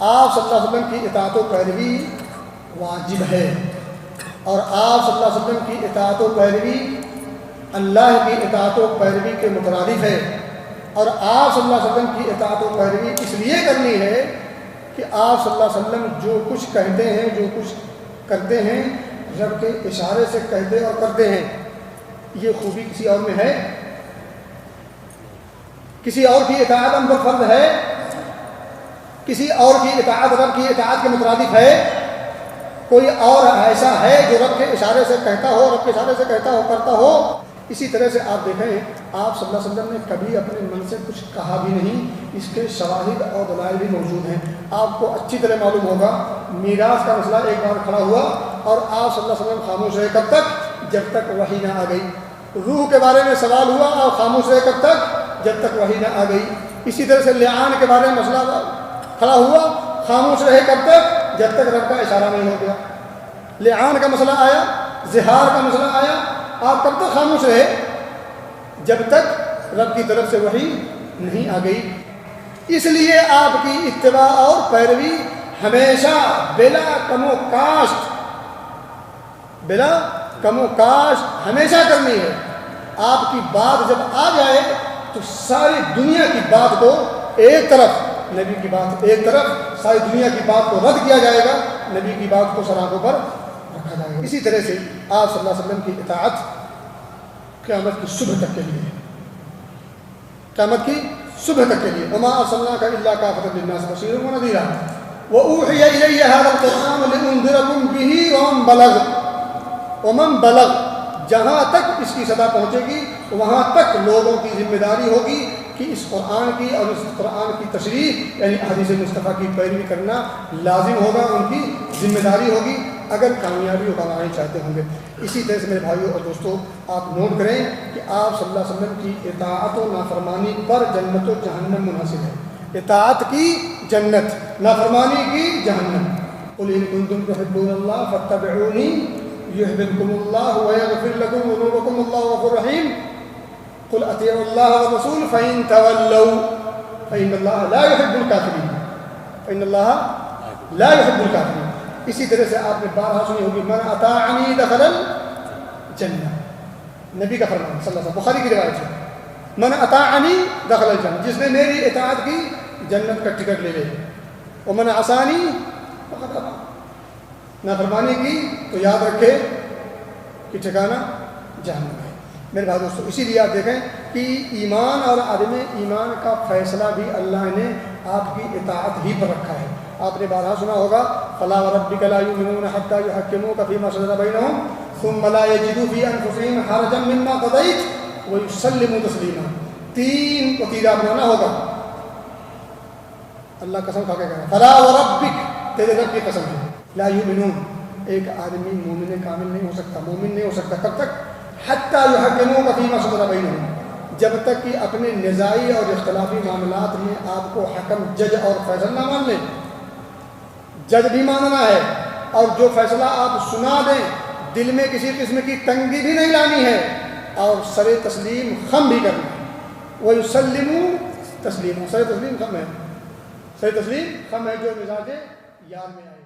آپ صلی اللہ علیہ وسلم کی اطاعت و پیروی واجب ہے، اور آپ صلی اللہ علیہ وسلم کی اطاعت و پیروی اللہ کی اطاعت و پیروی کے مترادف ہے، اور آپ صلی اللہ علیہ وسلم کی اطاعت و پیروی اس لیے کرنی ہے کہ آپ صلی اللہ علیہ وسلم جو کچھ کہتے ہیں، جو کچھ کرتے ہیں، رب کے اشارے سے کہتے اور کرتے ہیں۔ یہ خوبی کسی اور میں ہے؟ کسی اور کی اطاعت ہم پر فرض ہے؟ کسی اور کی اطاعت رب کی اطاعت کے مترادف ہے؟ کوئی اور ایسا ہے جو رب کے اشارے سے کہتا ہو، رب کے اشارے سے کہتا ہو، کرتا ہو؟ اسی طرح سے آپ دیکھیں، آپ صلی اللہ علیہ وسلم نے کبھی اپنے من سے کچھ کہا بھی نہیں، اس کے شواہد اور دلائل بھی موجود ہیں۔ آپ کو اچھی طرح معلوم ہوگا، میراث کا مسئلہ ایک بار کھڑا ہوا اور آپ صلی اللہ علیہ وسلم خاموش رہے، کب تک؟ جب تک وحی نہ آ گئی۔ روح کے بارے میں سوال ہوا اور خاموش رہے، کب تک؟ جب تک وحی نہ آ گئی۔ اسی طرح سے لعان کے بارے میں مسئلہ کھڑا ہوا، خاموش رہے، کب تک؟ جب تک رب کا اشارہ نہیں ہو گیا۔ لعان کا مسئلہ آیا، زہار کا مسئلہ آیا، آپ کب تک خاموش رہے؟ جب تک رب کی طرف سے وحی نہیں آ گئی۔ اس لیے آپ کی اتباع اور پیروی ہمیشہ بلا کم و کاشت ہمیشہ کرنی ہے۔ آپ کی بات جب آ جائے تو ساری دنیا کی بات کو ایک طرف، نبی کی بات ایک طرف، ساری دنیا کی بات کو رد کیا جائے گا، نبی کی بات کو سراغوں پر رکھا جائے گا۔ اسی طرح سے آپ صلی اللہ علیہ وسلم کی اطاعت قیامت کی صبح تک کے لیے، قیامت کی صبح تک کے لیے۔ وما ارسلناک الا کافۃ للناس بشیرا ونذیرا واوحی الی ھذا القرآن لانذرکم بہ ومن بلغ، جہاں تک اس کی صدا پہنچے گی وہاں تک لوگوں کی ذمہ داری ہوگی کہ اس قرآن کی اور اس قرآن کی تشریح یعنی حدیث مصطفیٰ کی پیروی کرنا لازم ہوگا، ان کی ذمہ داری ہوگی اگر کامیابی بنانا چاہتے ہوں گے۔ اسی طرح سے میرے بھائیوں اور دوستوں، آپ نوٹ کریں کہ آپ صلی اللہ علیہ وسلم کی اطاعت و نافرمانی پر جنت و جہنم منحصر ہے۔ اطاعت کی جنت، نافرمانی کی جہنم۔ قل ان کنتم تحبون اللہ فاتبعونی یحببکم اللہ ویغفر لکم ذنوبکم اللہ غفور رحیم۔ قل اطیعوا اللہ والرسول فإن تولوا فإن اللہ لا يحب الکافرین، فإن اللہ لا يحب الکافرین۔ اسی طرح سے آپ نے بارہا سنی ہوگی، من اطاعنی دخل الجنہ، نبی کا فرمان صلی اللہ علیہ وسلم، بخاری کی روایت ہے، من اطاعنی دخل الجنہ، جس نے میری اطاعت کی جنت کا ٹکٹ لے لے، ومن عصانی فقد ابا، نافرمانی کی تو یاد رکھے کہ ٹھکانہ جہنم ہے۔ میرے بھائی دوستو، اسی لیے آپ دیکھیں کہ ایمان اور عدم ایمان کا فیصلہ بھی اللہ نے آپ کی اطاعت ہی پر رکھا ہے۔ آپ نے بارہا سنا ہوگا، فلا وربک لا یؤمنون حتی یحکموک فیما شجر بینہم ثم لا یجدوا فی انفسہم حرجا مما قضیت ویسلموا تسلیما۔ تین وتیرہ بنانا ہوگا۔ اللہ قسم کھا کے کہہ رہا ہے، فلا وربک، تیرے رب کی قسم ہے، لا یؤمنون، ایک آدمی مومن کامل نہیں ہو سکتا، مومن نہیں ہو سکتا، کب تک؟ حتی یحکموک فیما شجر بینہم، جب تک کہ اپنے نزاعی اور اختلافی معاملات میں آپ کو حکم، جج اور فیصل نہ مان لیں۔ جج بھی ماننا ہے اور جو فیصلہ آپ سنا دیں دل میں کسی قسم کی تنگی بھی نہیں لانی ہے اور سر تسلیم خم بھی کرنا ہے۔ وَيُسَلِّمُوا تسلیم، سر تسلیم خم ہے، سر تسلیم خم ہے جو مزاج یار میں آئے۔